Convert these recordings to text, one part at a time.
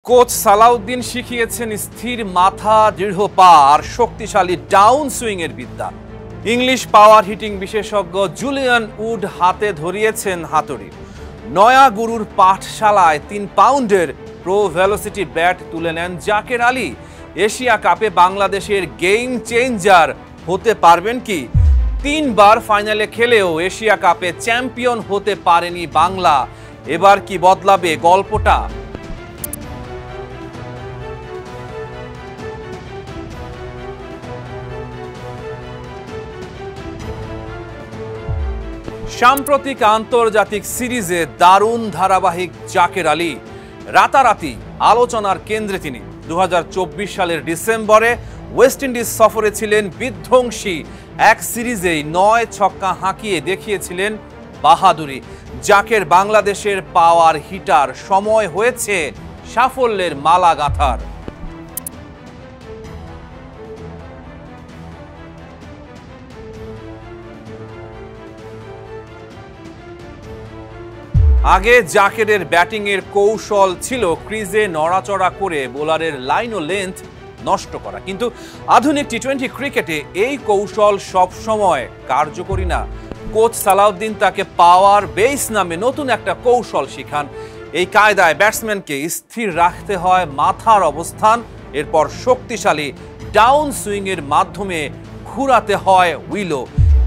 Coach Salauddin শিখিয়েছেন স্থির মাথা, দৃঢ় পা আর শক্তিশালী ডাউন সুইং এর বিদ্যা। ইংলিশ পাওয়ার হিটিং বিশেষজ্ঞ জুলিয়ান উড হাতে ধরিয়েছেন হাতুড়ি। নয়া গুরুর পাঠশালায় 3 পাউন্ডের প্রো ভেলোসিটি ব্যাট তুলে নেন জাকের আলী। এশিয়া কাপে বাংলাদেশের গেম চেঞ্জার হতে পারবেন কি? 3 বার ফাইনালে খেলেও এশিয়া কাপে চ্যাম্পিয়ন হতে পারেনি বাংলা। এবার কি বদলাবে গল্পটা? সাম্প্রতিক আন্তর্জাতিক সিরিজে দারুণ ধারাবাহিক জাকের আলী। রাতারাতি আলোচনার কেন্দ্রে তিনি। 2024 সালের ডিসেম্বরে ওয়েস্ট ইন্ডিজ সফরে ছিলেন বিধ্বংসী এক সিরিজেই 9 ছক্কা হাঁকিয়ে দেখিয়েছিলেন বাহাদুরি। জাকের বাংলাদেশের পাওয়ার হিটার, সময় হয়েছে সাফল্যের মালা গাঁথার। আগে জাকেরের ব্যাটিংয়ের কৌশল ছিল ক্রিজে নড়াচড়া করে বোলারের লাইন ও লেন্থ নষ্ট করা, কিন্তু আধুনিক টি-20 ক্রিকেটে এই কৌশল সব সময় কার্যকরী না। কোচ সালাউদ্দিন তাকে পাওয়ার বেস নামে নতুন একটা কৌশল শিখান। এই কায়দায় ব্যাটসম্যানকে স্থির রাখতে হয় মাথার অবস্থান, এরপর শক্তিশালী ডাউন সুইং এর মাধ্যমে ঘুরাতে হয় উইলো।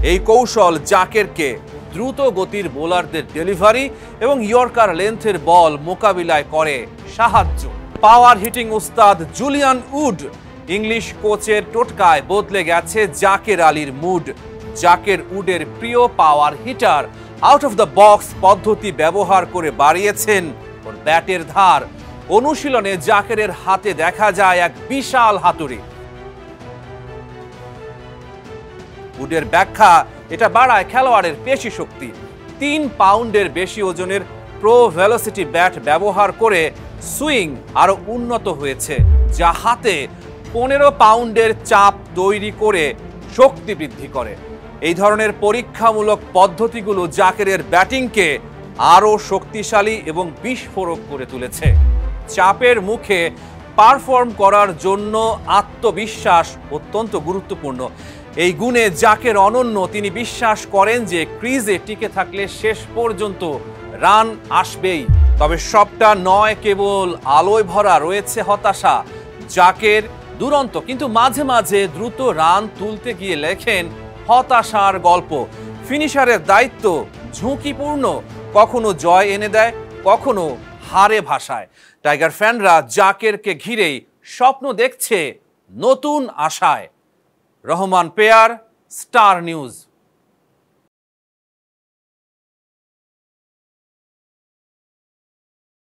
এই কৌশল জাকেরকে দ্রুত গতির বোলারদের ডেলিভারি এবং ইয়র্কার লেন্থের বল মোকাবিলায় করে সাহায্য। পাওয়ার হিটিং উস্তাদ জুলিয়ান উড ইংলিশ কোচের টোটকায় বদলে গেছে জাকের আলীর মুড। জাকের উডের প্রিয় power hitter out of the box পদ্ধতি ব্যবহার করে বাড়িয়েছেন ওর ব্যাটের ধার। অনুশীলনে জাকেরের হাতে দেখা যায় এক বিশাল হাতুড়ি। উডের ব্যাখ্যা, এটা বাড়ায় খেলোয়াড়ের পেশি শক্তি। 3 পাউন্ডের বেশি ওজনের প্রো ভেলোসিটি ব্যাট ব্যবহার করে সুইং আরো উন্নত হয়েছে, যা হাতে 15 পাউন্ডের চাপ তৈরি করে শক্তি বৃদ্ধি করে। এই ধরনের পরীক্ষামূলক পদ্ধতিগুলো জাকেরের ব্যাটিংকে আরো শক্তিশালী এবং বিস্ফোরক করে তুলেছে। চাপের মুখে পারফর্ম করার জন্য আত্মবিশ্বাস অত্যন্ত গুরুত্বপূর্ণ। এই গুণে জাকের অনন্য। তিনি বিশ্বাস করেন যে ক্রিজে টিকে থাকলে শেষ পর্যন্ত রান আসবেই। তবে সবটা নয়, কেবল আলোয় ভরা রয়েছে হতাশা। জাকের দুরন্ত, কিন্তু মাঝে মাঝে দ্রুত রান তুলতে গিয়ে লেখেন হতাশার গল্প। ফিনিশারের দায়িত্ব ঝুঁকিপূর্ণ, কখনো জয় এনে দেয়, কখনো হারে ভাসায়। টাইগার ফ্যানরা জাকেরকে ঘিরেই স্বপ্ন দেখছে নতুন আশায়। Rahman pair, star news.